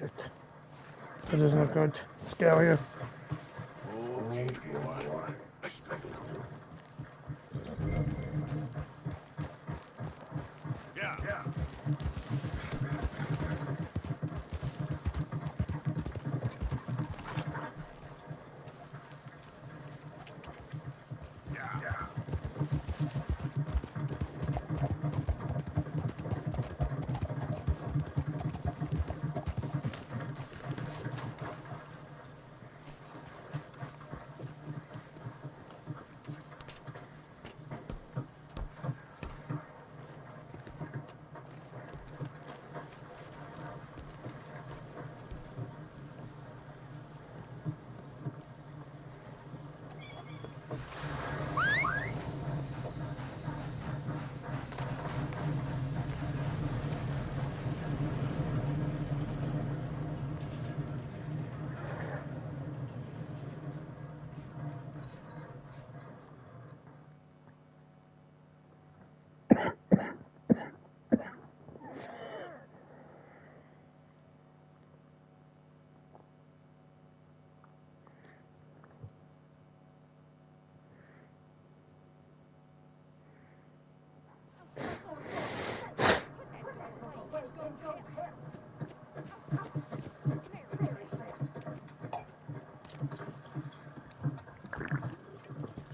Shit. This is not good. Scare you. Okay, boy. Let's go. Yeah.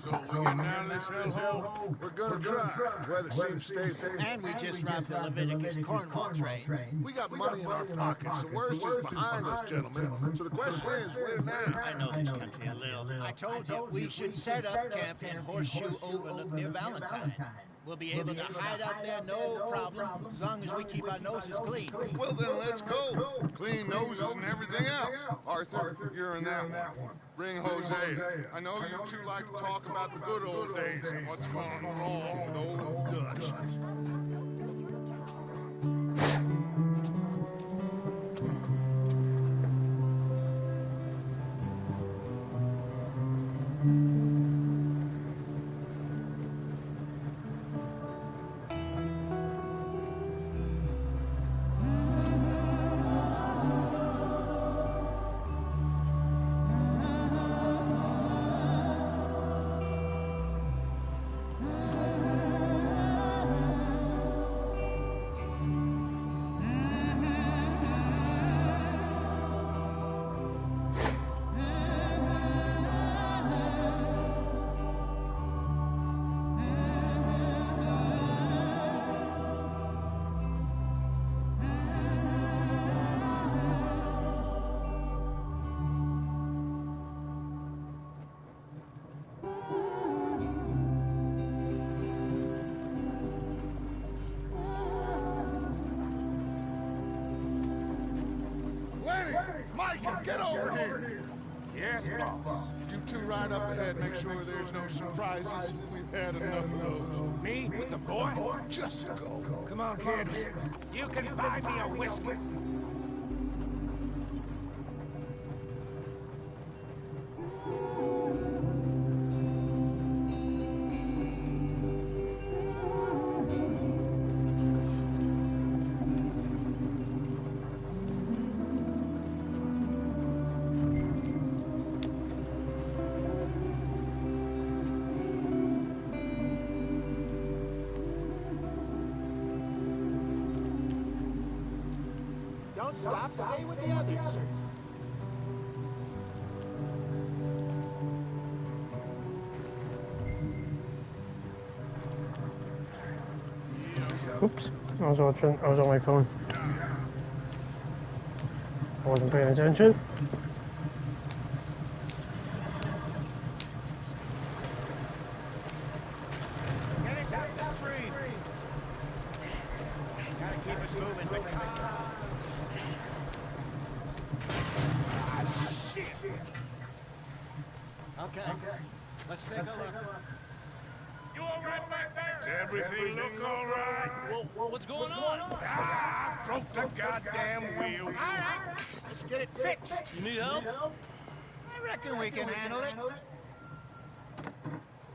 So we getting out of this hellhole? We're gonna try. Weather seems stable. And we just robbed the Leviticus Cornwall train. We got money in our pockets. The worst is behind us, gentlemen. So the question is, where now? I know this country a little. I told you we should set up camp in Horseshoe Overlook near Valentine. We'll be able to hide out there, no problem, as long as we keep our noses clean. Well, then let's go. Clean noses and everything else. Arthur, you're in that one. Bring Jose. I know you two like to talk about the good old days and what's gone wrong with old Dutch. Micah, get over here! Yes, boss. You two ride up ahead, make sure there's no surprises. We've had enough of those. Me with the boy? Just go. Come on, kid. You can buy me a whiskey. Don't stop, stay with the others. Oops. I was on my phone. I wasn't paying attention. Get us out the street. Gotta keep us moving, but Okay, let's take a look. You all right back there? Does everything look all right? Well, what's going on? Ah, I broke the goddamn wheel. All right, let's get it fixed. You need help? I reckon we can handle it.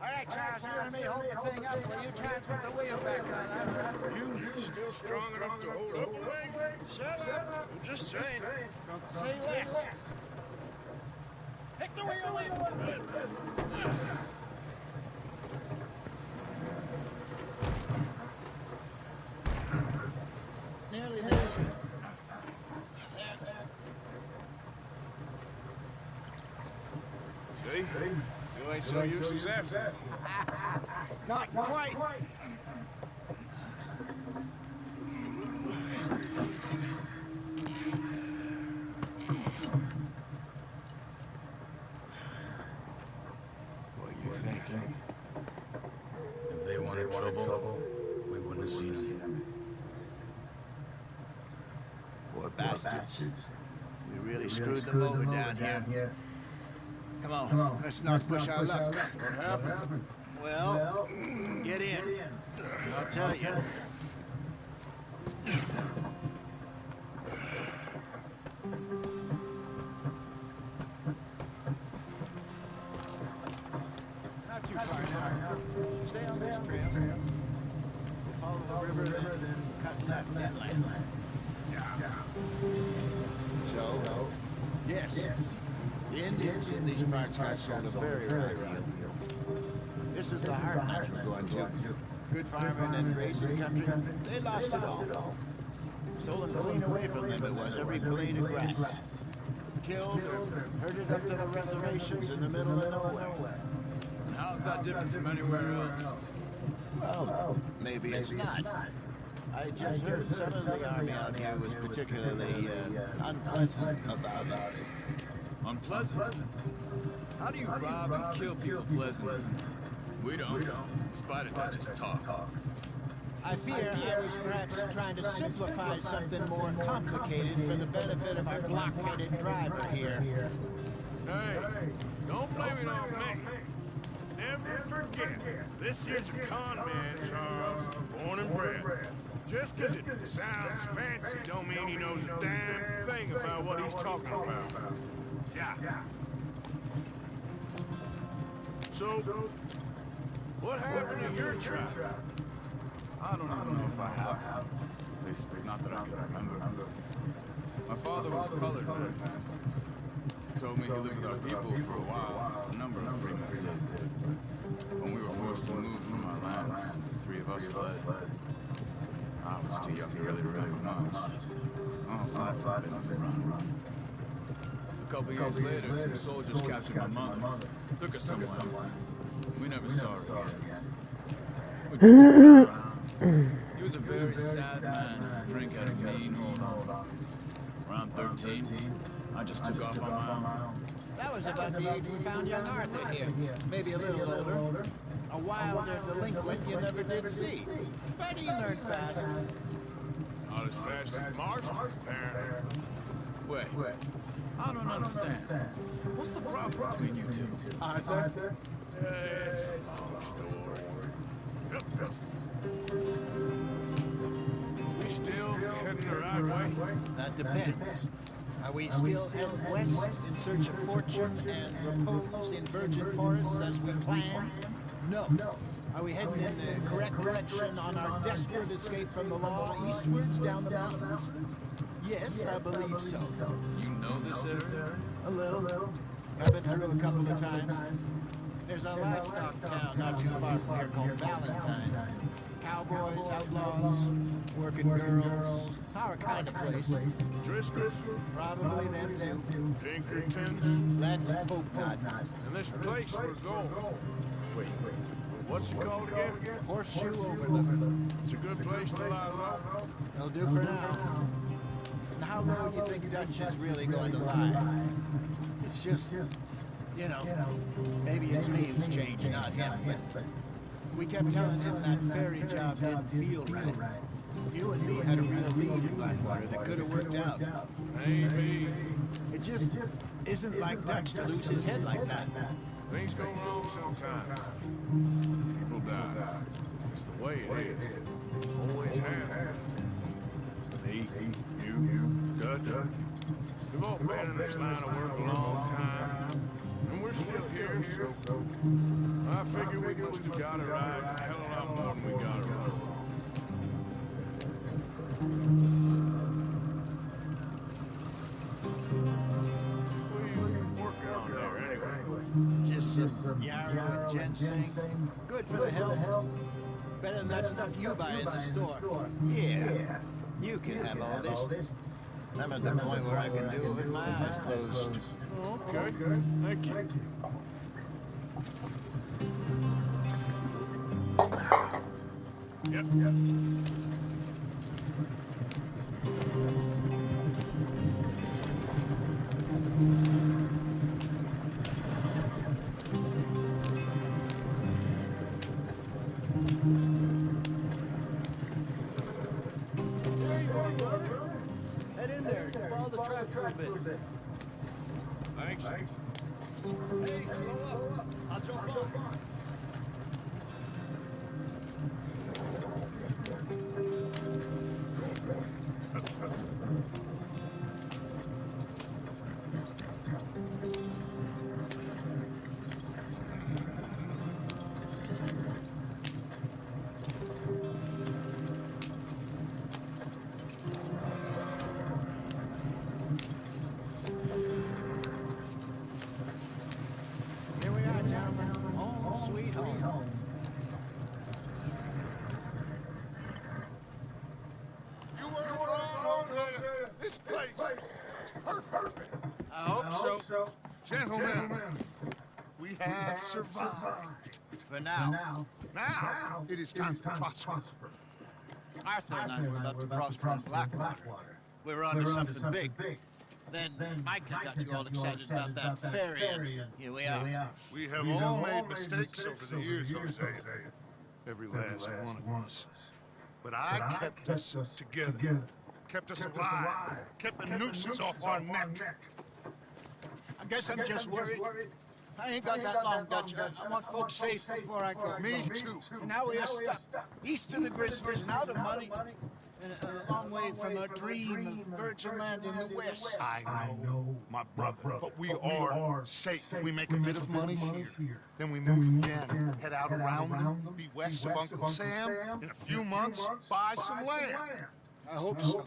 All right, Charles, you and me hold the thing up while you try and put the wheel back on, huh? You still strong enough to hold up a wagon? Shut up. I'm just saying. Say less. Pick the wheel in. Nearly there. See? You ain't so useless after. Not quite. What do you think? If they wanted trouble, we wouldn't have seen them. Poor bastards. We really screwed them over down here. Come on, let's not push our luck. What happened? Well, get in. I'll tell you. Not too far now. Stay on this trail. We'll follow the river, then cut left that land. So, yes, the Indians in these parts got sold a very rare deal. This is the hard nut we're going to. Good farming and grazing country, they lost it all. Stolen clean away from them it was, every blade of grass. Killed or herded up to the reservations in the middle of nowhere. How's that different from anywhere else? Well, maybe it's not. I just heard some of the army out here was particularly unpleasant about it. Unpleasant? How do you rob and kill people pleasantly? We don't. In spite of that, just talk. I fear I was perhaps trying to simplify something more complicated for the benefit of our block-headed driver here. Hey, don't blame it on me. Never forget, this here's a con man, Charles, born and bred. Just 'cause it sounds fancy don't mean he knows a damn thing about what he's talking about. Yeah. So, what happened to your tribe? I don't even know if I have. At least not that I can remember. My father was a colored man. He told me he lived with our people for a while. A number of free men did. When we were forced to move from our lands, the three of us fled. I was too young to really remember much. Oh, glad I've been on the run. A couple years later, some soldiers captured my mother. Took her somewhere. We never saw her again. We just around. He was a very sad man. Drink had a mean hold on. Around 13, I just took off on my own. That was about the age we found young Arthur here. Maybe a little older. A wilder delinquent you never did see. But he learned fast. Not as fast as Marshall, apparently. Wait, I don't understand. What's the problem between you two? Arthur? It's a long story. We still heading the right way? That depends. Are we still heading west in search of fortune and repose in virgin forests as we planned? No. Are we heading in the correct direction on our desperate escape from the law eastwards down the mountains? Yes, I believe so. You know this area? A little. I've been through a couple of times. There's a livestock town not too far from here called Valentine. Cowboys, outlaws, working girls, our kind of place. Driscoll's? Probably them too. Pinkertons? Let's hope not. And this place we're going. Wait, what's it called again? Horseshoe Overlook. It's a good place to lie low. It'll do for now. And how low do you think Dutch is really going to lie? It's just, you know, maybe it's me who's changed, not him, but we kept telling him that ferry job didn't feel right. You and me had a real lead in Blackwater that could have worked out. Maybe. It just isn't like Dutch to lose his head like that. Things go wrong sometimes. People die. It's the way it is. Always has been. Me, you, Dutch. We've all been in this line of work a long time. And we're still here, so I figure we must have got it right a hell of a lot more than we got it wrong. What are you working on there, anyway? Just some yarrow and ginseng. Good for the health. Better than that stuff you buy in the store. Yeah, you can have all this. I'm at the point where I can do it with my eyes closed. Okay, thank you. Yep. Head in there. Follow the track for a bit. Thanks. Hey, slow up. I'll jump on. Here we are, gentlemen. Home sweet home. You were wrong, Jose. This place is perfect. I hope so. Gentlemen, we have survived. For now. Now, it is time to prosper. Arthur and I were about to prosper in Blackwater. We were onto something big. Then Micah got you all excited about that ferry, and here we are. We have all made mistakes over the years, Jose. Every last one of us. But I kept us together. Kept us alive. Kept the nooses off our neck. I guess I'm just worried. I ain't got that long, Dutch. I want folks safe before I go. Me too. And now we are stuck east of the Grizzlies and out of money. And a long way from a dream of virgin land in the west. I know, my brother, but we are safe. We make a bit of money here. Then we move again, head out around, be west of Uncle Sam. In a few months, buy some land. I hope so.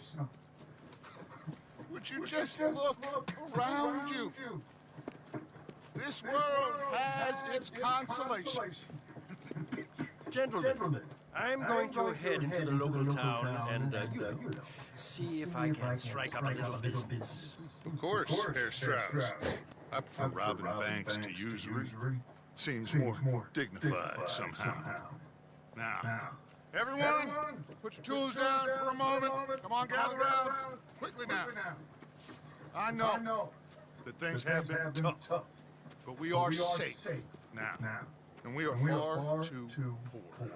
Would you just look around you? This world has its consolations. Gentlemen, I'm going to head into the local town and, see if I can strike up a little business. Of course, Herr Strauss. I prefer robbing banks to usury. Seems more dignified somehow. Now, everyone, put your tools down for a moment. Come on, gather around. Quickly now. I know that things have been tough, but we are safe now. And we are far too poor.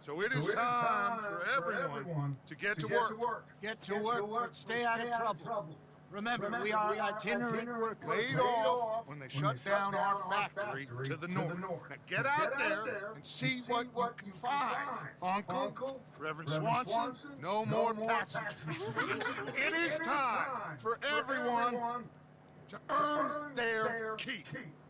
So it is time for everyone to get to work. Get to work, but stay out of trouble. Remember, we are itinerant workers. Laid off when they shut down our factory to the north. Now get out there and see what you can find. Uncle, Reverend Swanson, no more passengers. It is time for everyone to earn their keep.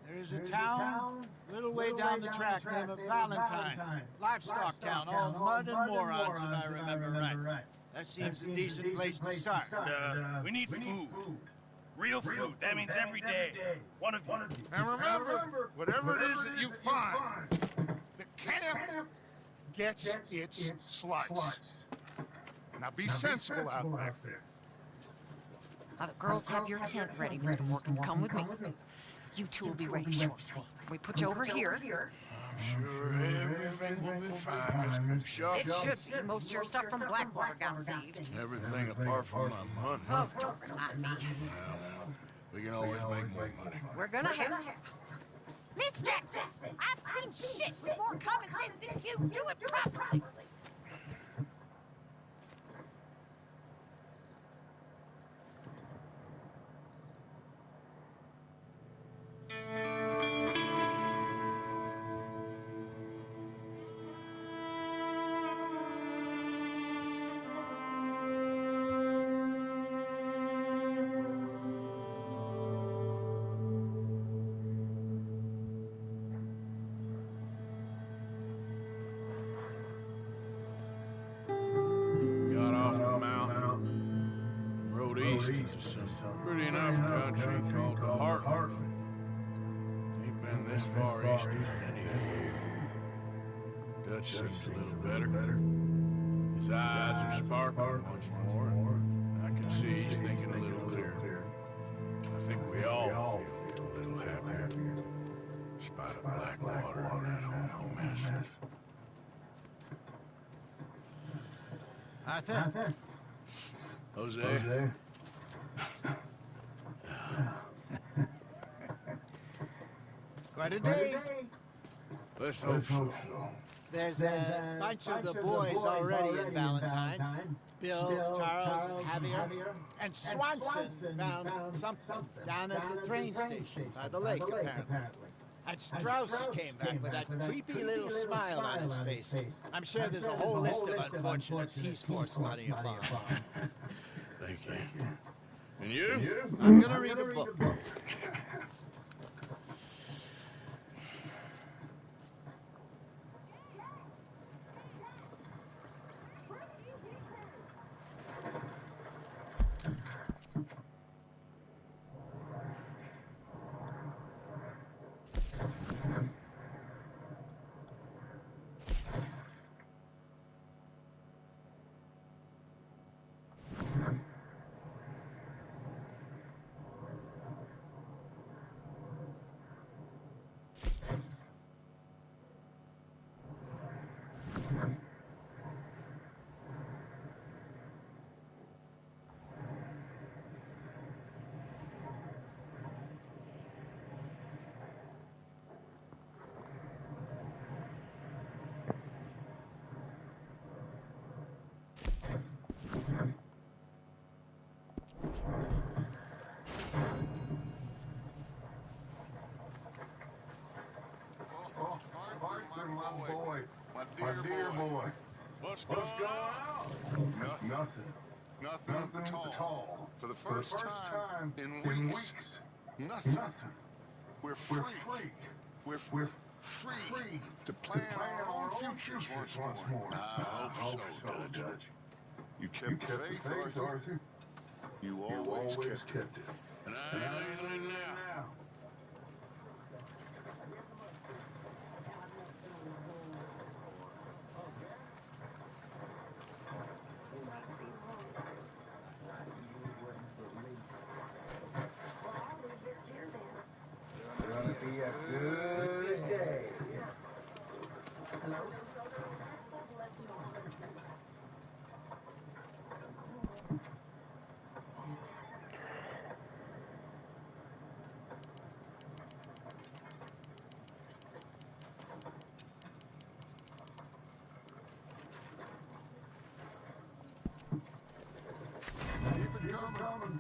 There is a town a little way down the track named Valentine. Livestock town, all mud and morons, if I remember right. That seems a decent place to start. We need food. Real food. That means every day. One of you. And remember, whatever it is that you find, the camp gets its slice. Now be sensible out there. Now the girls have your tent ready, Mr. Morgan. Come with me. You two will be ready shortly. We put you over here. I'm sure everything will be fine, Miss Grimshaw. It should be. Most of your stuff from Blackwater got saved. Everything apart from my money. Oh, don't remind me. Well, we can always make more money. We're gonna have to. Miss Jackson, I've seen shit with more common sense than you. Do it properly. east into some pretty enough country called the Heartland. Ain't been this far east in many a year. Dutch seems a little better. His eyes are sparkling once more, and I can see he's thinking a little clearer. I think we all feel a little happier, in spite of Blackwater and that whole mess. Arthur? Jose? Quite a day. Let's hope so. There's a bunch of the boys already in Valentine. Bill, Charles, and Javier. And Swanson found something down at the train station by the lake, apparently. And Strauss came back with that creepy little smile on his face. I'm sure there's a whole list of unfortunates he's forced money upon. Thank you. And you? I'm gonna read a book. My dear boy. What's going on? Nothing at all. For the first time in weeks. Nothing. We're free. We're free to plan our own futures once more. I hope so, Dutch. You kept the faith, Arthur. You always kept it. And I ain't losing it now. Be a good day. Hello? Keep it coming.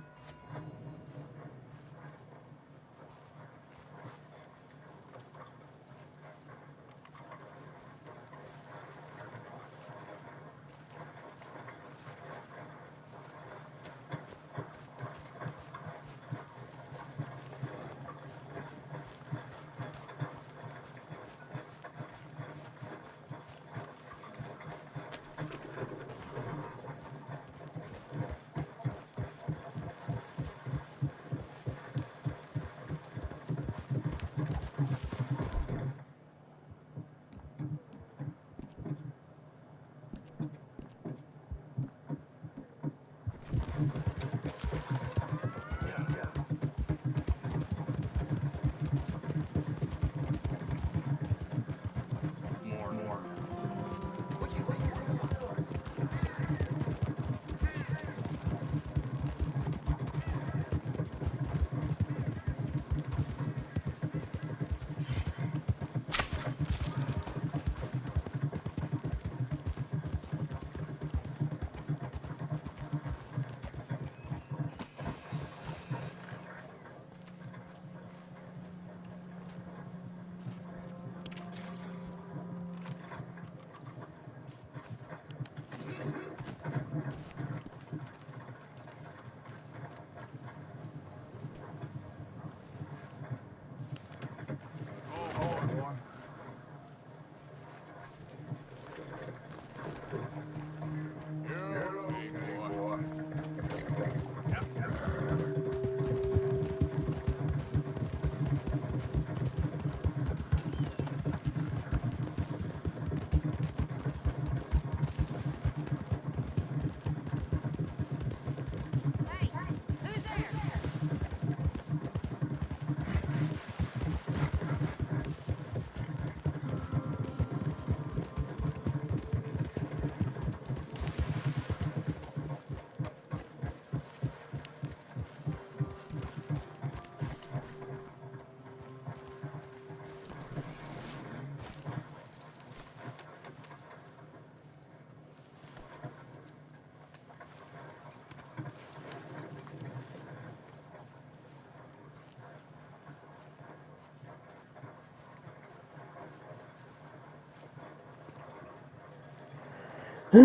You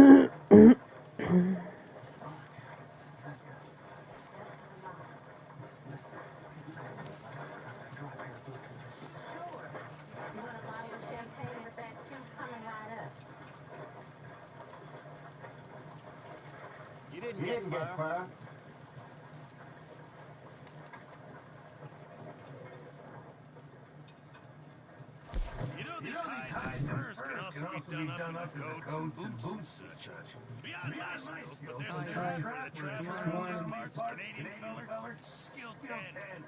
didn't get far. You know, these hides and furs can also be done up into coats and boots and such. Beyond my skills, but there's a tribe where the trappers from these parts, Canadian feller, skilled hand.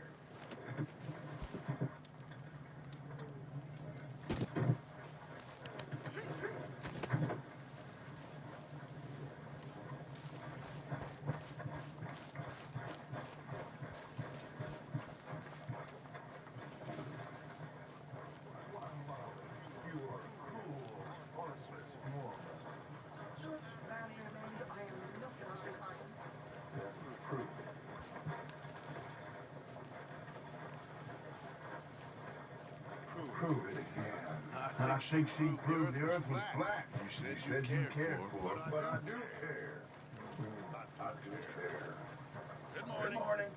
Prove it again. I think she proved the earth was flat. You said you cared for it, but I do care. I do care. Good morning. Good morning.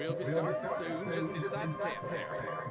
We'll be starting soon, just inside the tent there.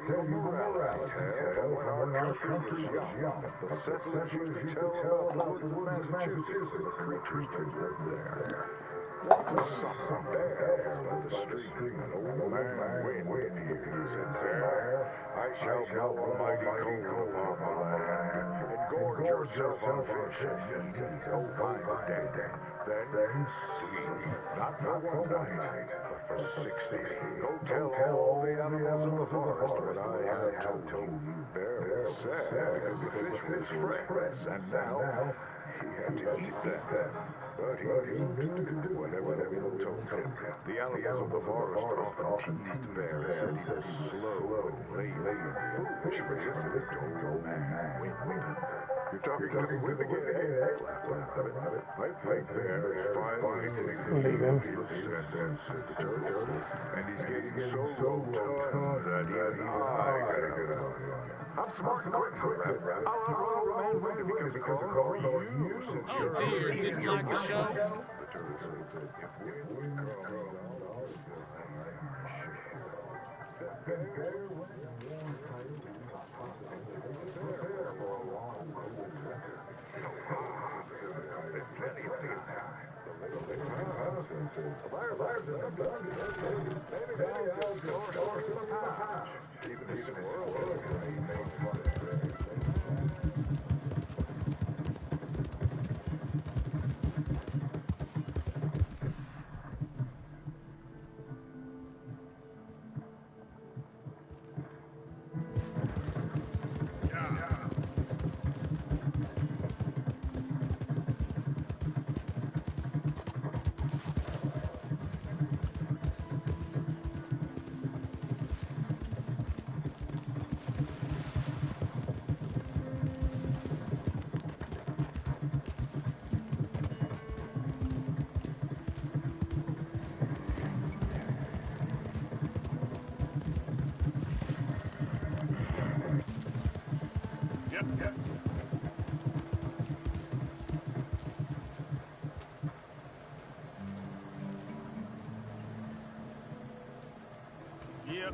Tell you the morale tale when our country was young. The settlers used to tell about the woods of Massachusetts and the creatures that lived there. There was something there by the stream, an old man wind, he said there, I shall blow a mighty cold upon the land, and gorge yourself on fish and eat till find dead. Then sleep, not for one night, but for 60. Go tell all the animals in the forest what I have told you. Bear was sad because the fish was fresh, and now he had to eat them. But he knew to do whatever the will told him. The animals of the forest often teased Bear and said he was slow and lazy and foolish, but he told old man Wind. You're talking to the wind again, eh? I think Bear is finally taking sense, said the turtle. And he's getting so low-toned that even I gotta get out. I'm smart and quick, Rabbit. I'll outrun old man Wind because of all you since you're Oh dear, didn't like the show? the turtle said, if wind comes on,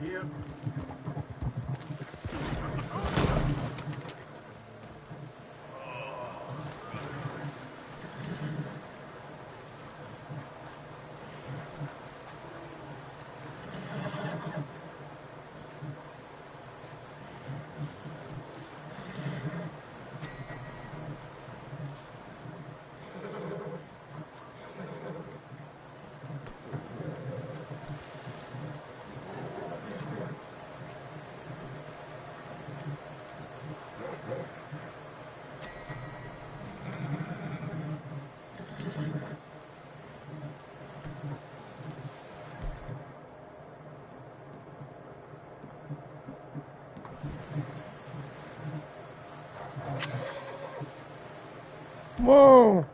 Yep. Whoa!